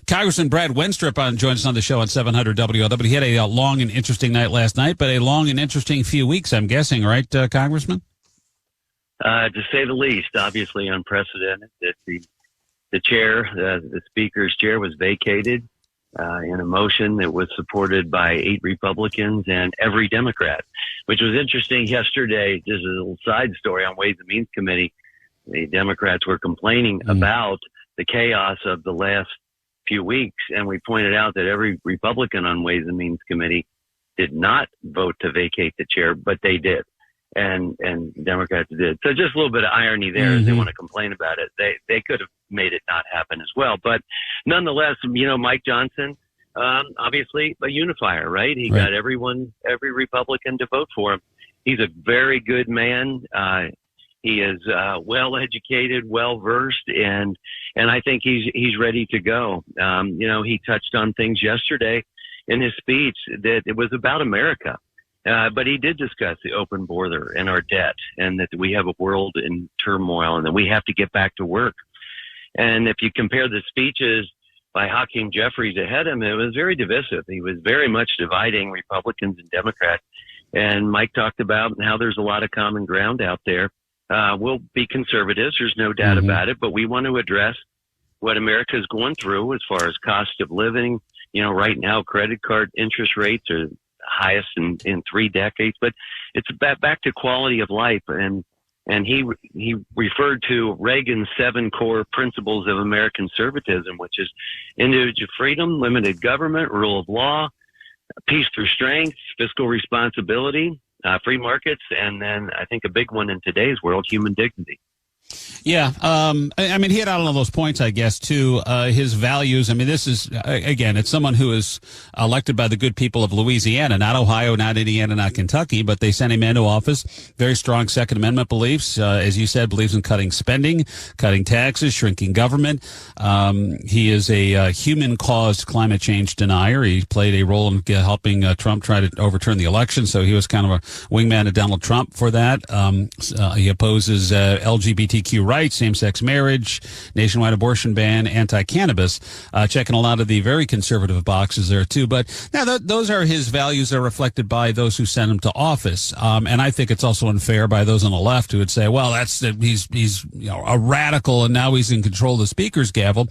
Congressman Brad Wenstrup joined us on the show on 700 WLW. He had a long and interesting night last night, but a long and interesting few weeks, I'm guessing, right, Congressman? To say the least, obviously unprecedented that the chair, the speaker's chair was vacated in a motion that was supported by 8 Republicans and every Democrat, which was interesting yesterday. Just a little side story on Ways and Means Committee. The Democrats were complaining about the chaos of the last few weeks, and we pointed out that every Republican on Ways and Means Committee did not vote to vacate the chair, but they did. And Democrats did. So just a little bit of irony there as they want to complain about it. They could have made it not happen as well. But nonetheless, Mike Johnson, obviously a unifier, right? He got every Republican to vote for him. He's a very good man. He is well educated, well versed, and I think he's ready to go. He touched on things yesterday in his speech that it was about America. But he did discuss the open border and our debt, and that we have a world in turmoil and that we have to get back to work. And if you compare the speeches by Hakeem Jeffries ahead of him, it was very divisive. He was very much dividing Republicans and Democrats. And Mike talked about how there's a lot of common ground out there. We'll be conservatives. There's no doubt about it, but we want to address what America is going through as far as cost of living. Right now, credit card interest rates are highest in 3 decades, but it's back to quality of life. And he referred to Reagan's 7 core principles of American conservatism, which is individual freedom, limited government, rule of law, peace through strength, fiscal responsibility, free markets, and then I think a big one in today's world, human dignity. Yeah. I mean, he hit on all those points, I guess, too. His values. I mean, this is, again, it's someone who is elected by the good people of Louisiana, not Ohio, not Indiana, not Kentucky, but they sent him into office. Very strong Second Amendment beliefs. As you said, believes in cutting spending, cutting taxes, shrinking government. He is a human-caused climate change denier. He played a role in helping Trump try to overturn the election, so he was kind of a wingman of Donald Trump for that. He opposes LGBTQ rights, same-sex marriage, nationwide abortion ban, anti-cannabis, checking a lot of the very conservative boxes there too. But now those are his values that are reflected by those who sent him to office. And I think it's also unfair by those on the left who would say, well, he's a radical and now he's in control of the speaker's gavel.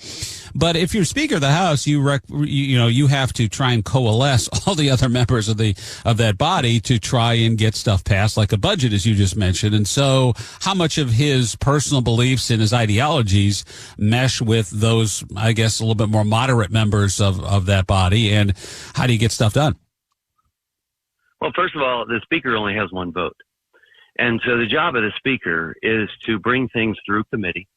But if you're Speaker of the House, you have to try and coalesce all the other members of that body to try and get stuff passed, like a budget, as you just mentioned. And so how much of his personal beliefs and his ideologies mesh with those, I guess, a little bit more moderate members of that body, and how do you get stuff done? Well, first of all, the speaker only has 1 vote. And so the job of the speaker is to bring things through committee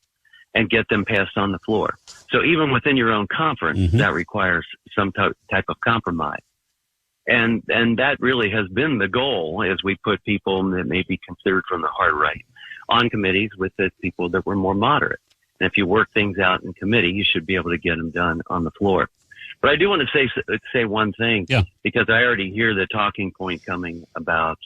and get them passed on the floor. So even within your own conference, that requires some type of compromise. And that really has been the goal as we put people that may be considered from the hard right on committees with the people that were more moderate. And if you work things out in committee, you should be able to get them done on the floor. But I do want to say one thing, because I already hear the talking point coming about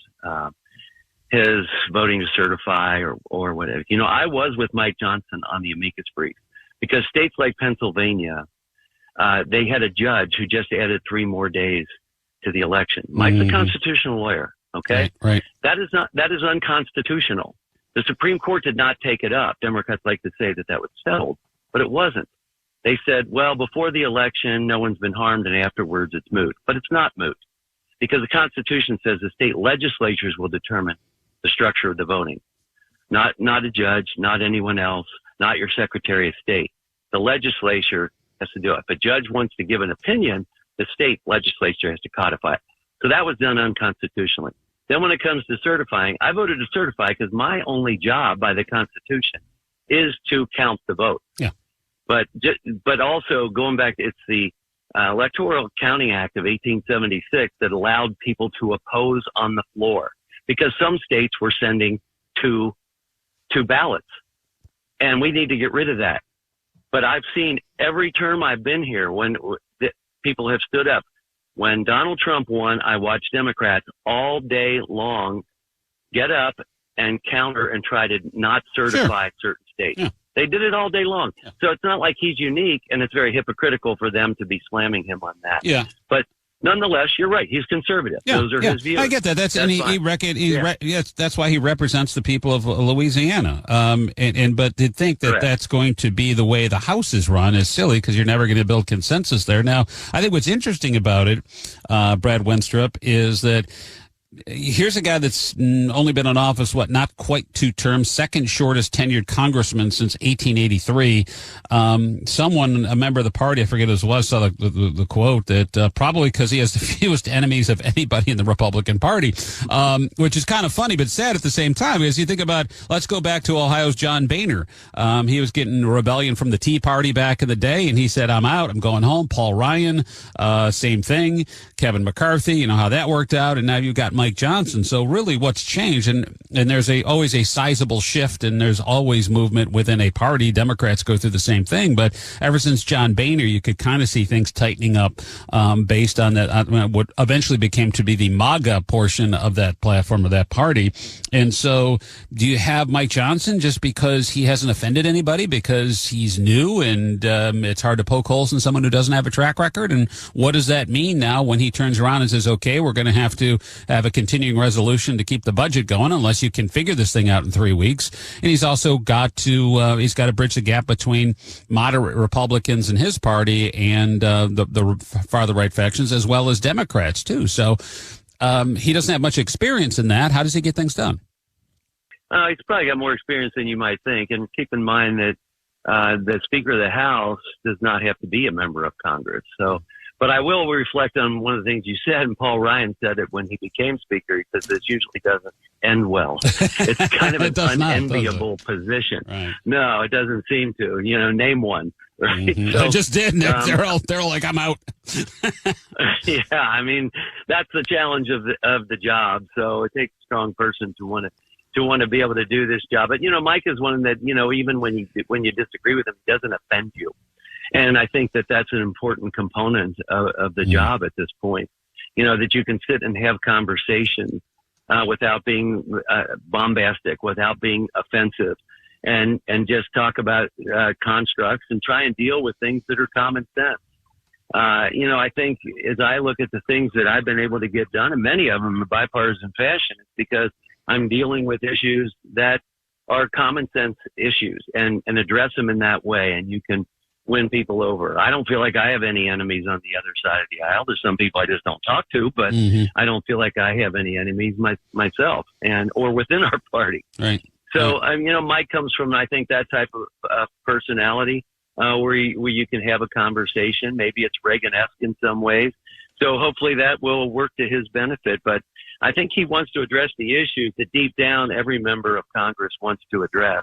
his voting to certify or whatever. I was with Mike Johnson on the amicus brief because states like Pennsylvania, they had a judge who just added 3 more days to the election. Mike's a constitutional lawyer. Okay. Right. That is unconstitutional. The Supreme Court did not take it up. Democrats like to say that was settled, but it wasn't. They said, well, before the election, no one's been harmed, and afterwards it's moot. But it's not moot because the Constitution says the state legislatures will determine the structure of the voting. Not a judge, not anyone else, not your Secretary of State. The legislature has to do it. If a judge wants to give an opinion, the state legislature has to codify it. So that was done unconstitutionally. Then when it comes to certifying, I voted to certify because my only job by the Constitution is to count the vote. Yeah. But also going back, it's the Electoral Counting Act of 1876 that allowed people to oppose on the floor because some states were sending two ballots, and we need to get rid of that. But I've seen every term I've been here when people have stood up. When Donald Trump won, I watched Democrats all day long get up and counter and try to not certify certain states. Yeah. They did it all day long. Yeah. So it's not like he's unique, and it's very hypocritical for them to be slamming him on that. Yeah. But nonetheless, you're right. He's conservative. Yeah, Those are his views. I get that. That's that's why he represents the people of Louisiana. But to think that that's going to be the way the House is run is silly, because you're never going to build consensus there. Now, I think what's interesting about it, Brad Wenstrup, is that here's a guy that's only been in office, not quite 2 terms, second shortest tenured congressman since 1883. A member of the party, I forget who it was, saw the quote that probably because he has the fewest enemies of anybody in the Republican Party, which is kind of funny but sad at the same time, because you think about, let's go back to Ohio's John Boehner. He was getting a rebellion from the Tea Party back in the day, and he said, I'm out, I'm going home. Paul Ryan, same thing. Kevin McCarthy, you know how that worked out, and now you've got Mike Johnson. So really what's changed, and there's always a sizable shift, and there's always movement within a party. Democrats go through the same thing, but ever since John Boehner, you could kind of see things tightening up based on that, what eventually became to be the MAGA portion of that platform of that party. And so do you have Mike Johnson just because he hasn't offended anybody, because he's new and it's hard to poke holes in someone who doesn't have a track record? And what does that mean now when he turns around and says, okay, we're going to have a continuing resolution to keep the budget going unless you can figure this thing out in 3 weeks? And he's also got to bridge the gap between moderate Republicans in his party and the farther right factions, as well as Democrats too. So he doesn't have much experience in that. How does he get things done? He's probably got more experience than you might think. And keep in mind that the Speaker of the House does not have to be a member of Congress. So, but I will reflect on one of the things you said, and Paul Ryan said it when he became Speaker. He says this usually doesn't end well. It's kind of an unenviable position. Right. No, it doesn't seem to. Name one. Right? Mm-hmm. So, I just did. They're all like, I'm out. Yeah, I mean, that's the challenge of the job. So it takes a strong person to want to be able to do this job. But Mike is one that even when you disagree with him, he doesn't offend you. And I think that that's an important component of the job at this point, that you can sit and have conversations without being bombastic, without being offensive, and just talk about constructs and try and deal with things that are common sense. I think as I look at the things that I've been able to get done, and many of them in bipartisan fashion, it's because I'm dealing with issues that are common sense issues and address them in that way. And you can win people over. I don't feel like I have any enemies on the other side of the aisle. There's some people I just don't talk to, but I don't feel like I have any enemies myself or within our party. Right. So, Mike comes from, I think, that type of personality where you can have a conversation. Maybe it's Reagan-esque in some ways. So hopefully that will work to his benefit. But I think he wants to address the issues that deep down every member of Congress wants to address.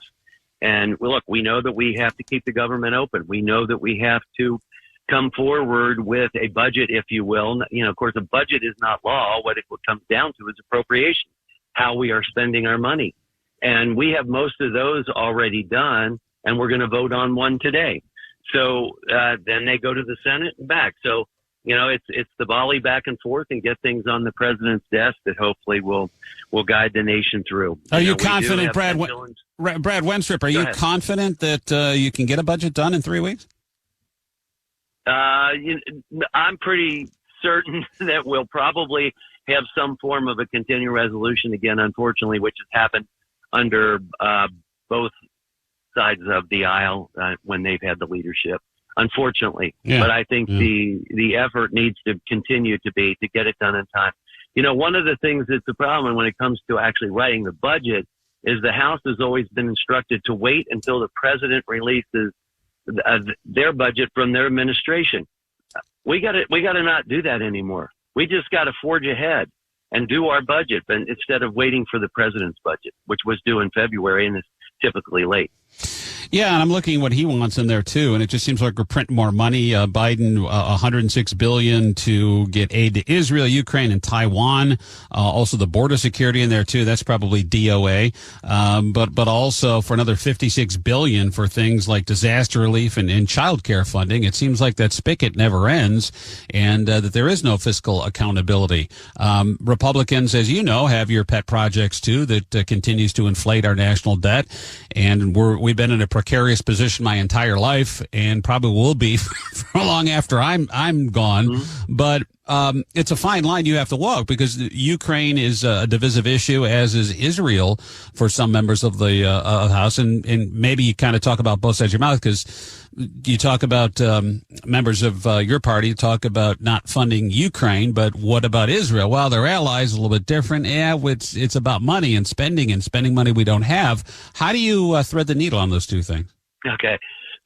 And look, we know that we have to keep the government open. We know that we have to come forward with a budget, if you will. Of course, a budget is not law. What it comes down to is appropriation, how we are spending our money. And we have most of those already done, and we're going to vote on one today. So then they go to the Senate and back. So, it's the volley back and forth and get things on the president's desk that hopefully will guide the nation through. Are you confident, Brad Wenstrup, are you confident that you can get a budget done in 3 weeks? I'm pretty certain that we'll probably have some form of a continuing resolution again, unfortunately, which has happened under both sides of the aisle when they've had the leadership. Unfortunately, but I think the effort needs to continue to get it done in time. One of the things that's the problem when it comes to actually writing the budget is the House has always been instructed to wait until the president releases their budget from their administration. We got to not do that anymore. We just got to forge ahead and do our budget, but instead of waiting for the president's budget, which was due in February and is typically late. Yeah, and I'm looking at what he wants in there too, and it just seems like we're printing more money. Biden, $106 billion to get aid to Israel, Ukraine, and Taiwan. Also, the border security in there too. That's probably DOA. But also for another $56 billion for things like disaster relief and child care funding. It seems like that spigot never ends, and that there is no fiscal accountability. Republicans, as you know, have your pet projects too that continues to inflate our national debt, and we've been in a precarious position my entire life, and probably will be for long after I'm gone. Mm-hmm. But it's a fine line you have to walk, because Ukraine is a divisive issue, as is Israel for some members of the House. And maybe you kind of talk about both sides of your mouth, because you talk about members of your party talk about not funding Ukraine, but what about Israel? Well, they're allies, a little bit different. Yeah, it's about money and spending money we don't have. How do you thread the needle on those two things? Okay.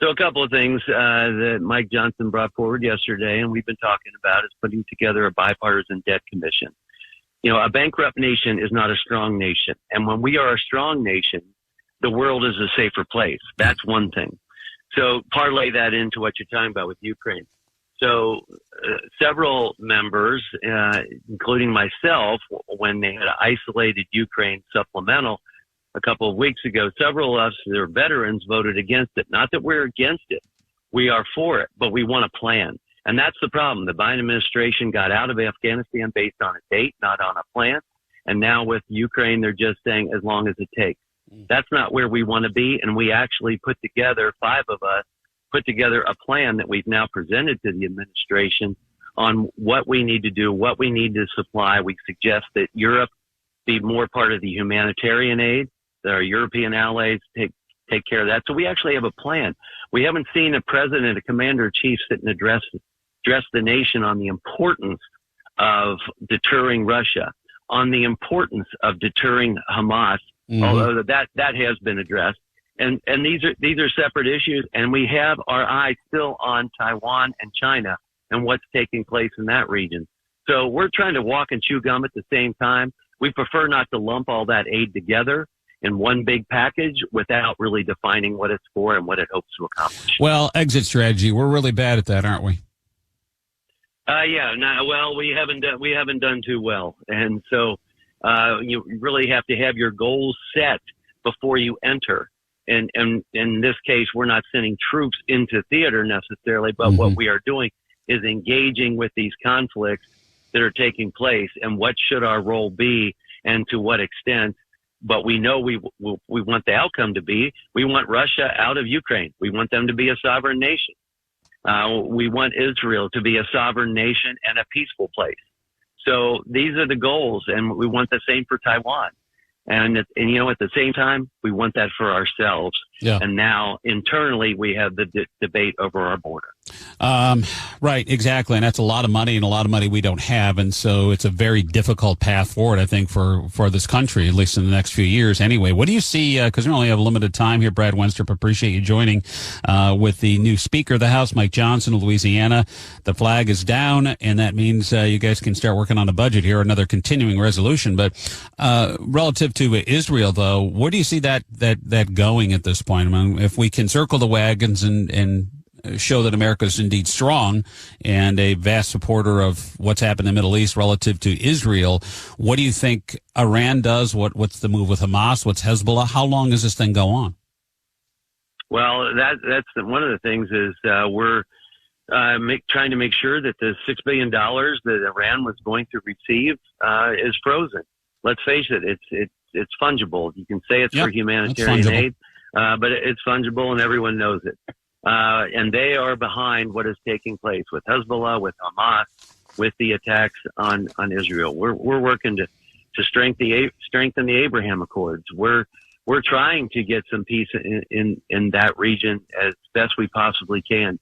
So a couple of things that Mike Johnson brought forward yesterday, and we've been talking about, is putting together a bipartisan debt commission. You know, a bankrupt nation is not a strong nation. And when we are a strong nation, the world is a safer place. That's one thing. So parlay that into what you're talking about with Ukraine. So several members, including myself, when they had isolated Ukraine supplemental a couple of weeks ago, several of us that are veterans voted against it. Not that we're against it. We are for it, but we want a plan. And that's the problem. The Biden administration got out of Afghanistan based on a date, not on a plan. And now with Ukraine, they're just saying as long as it takes. That's not where we want to be. And we actually put together, 5 of us, put together a plan that we've now presented to the administration on what we need to do, what we need to supply. We suggest that Europe be more part of the humanitarian aid, that our European allies take care of that. So we actually have a plan. We haven't seen a president, a commander-in-chief sit and address the nation on the importance of deterring Russia, on the importance of deterring Hamas, although that has been addressed. And these are separate issues, and we have our eyes still on Taiwan and China and what's taking place in that region. So we're trying to walk and chew gum at the same time. We prefer not to lump all that aid together in one big package without really defining what it's for and what it hopes to accomplish. Well, exit strategy, we're really bad at that, aren't we? We haven't done too well. And so you really have to have your goals set before you enter. And in this case, we're not sending troops into theater necessarily, but what we are doing is engaging with these conflicts that are taking place, and what should our role be and to what extent. But we know we want the outcome to be, we want Russia out of Ukraine. We want them to be a sovereign nation. We want Israel to be a sovereign nation and a peaceful place. So these are the goals, and we want the same for Taiwan. And at the same time, we want that for ourselves. Yeah. And now internally, we have the debate over our border. Right, exactly. And that's a lot of money, and a lot of money we don't have. And so it's a very difficult path forward, I think, for this country, at least in the next few years. Anyway, what do you see? Because we only have a limited time here, Brad Wenstrup. Appreciate you joining with the new Speaker of the House, Mike Johnson of Louisiana. The flag is down, and that means you guys can start working on a budget here, another continuing resolution. But relative to Israel, though, where do you see that going at this point? I mean, if we can circle the wagons and show that America is indeed strong and a vast supporter of what's happened in the Middle East relative to Israel, what do you think Iran does? What's the move with Hamas? What's Hezbollah? How long does this thing go on? Well, that's one of the things is we're trying to make sure that the $6 billion that Iran was going to receive is frozen. Let's face it, it's fungible. You can say it's for humanitarian aid, but it's fungible, and everyone knows it. And they are behind what is taking place with Hezbollah, with Hamas, with the attacks on Israel. We're working to strengthen the Abraham Accords. We're trying to get some peace in that region as best we possibly can.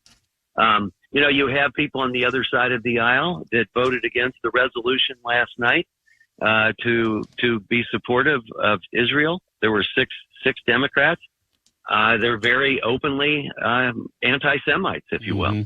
You have people on the other side of the aisle that voted against the resolution last night to be supportive of Israel. There were six Democrats. They're very openly anti-Semites, if you will.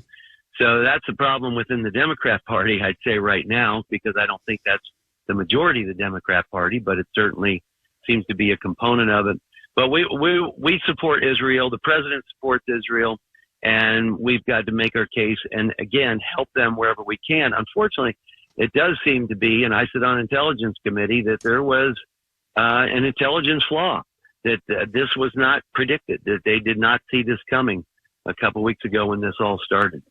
So that's a problem within the Democrat Party, I'd say right now, because I don't think that's the majority of the Democrat Party, but it certainly seems to be a component of it. But we support Israel. The president supports Israel, and we've got to make our case and, again, help them wherever we can. Unfortunately, it does seem to be, and I sit on Intelligence Committee, that there was an intelligence flaw, that this was not predicted, that they did not see this coming a couple weeks ago when this all started.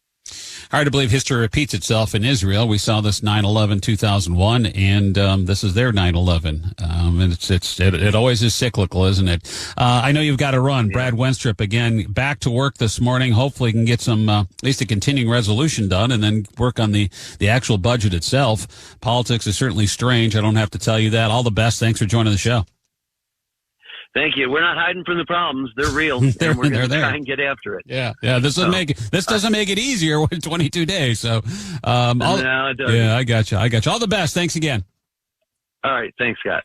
hard to believe history repeats itself in Israel. We saw this 9/11 2001, and this is their 9/11. And it always is cyclical, isn't it? I know you've got to run. Brad Wenstrup, again, back to work this morning. Hopefully, can get some at least a continuing resolution done, and then work on the actual budget itself. Politics is certainly strange. I don't have to tell you that. All the best. Thanks for joining the show. Thank you. We're not hiding from the problems; they're real, and we're going to try and get after it. Yeah. This doesn't make it easier with 22 days. So, no, it doesn't. Yeah, I got you. All the best. Thanks again. All right. Thanks, Scott.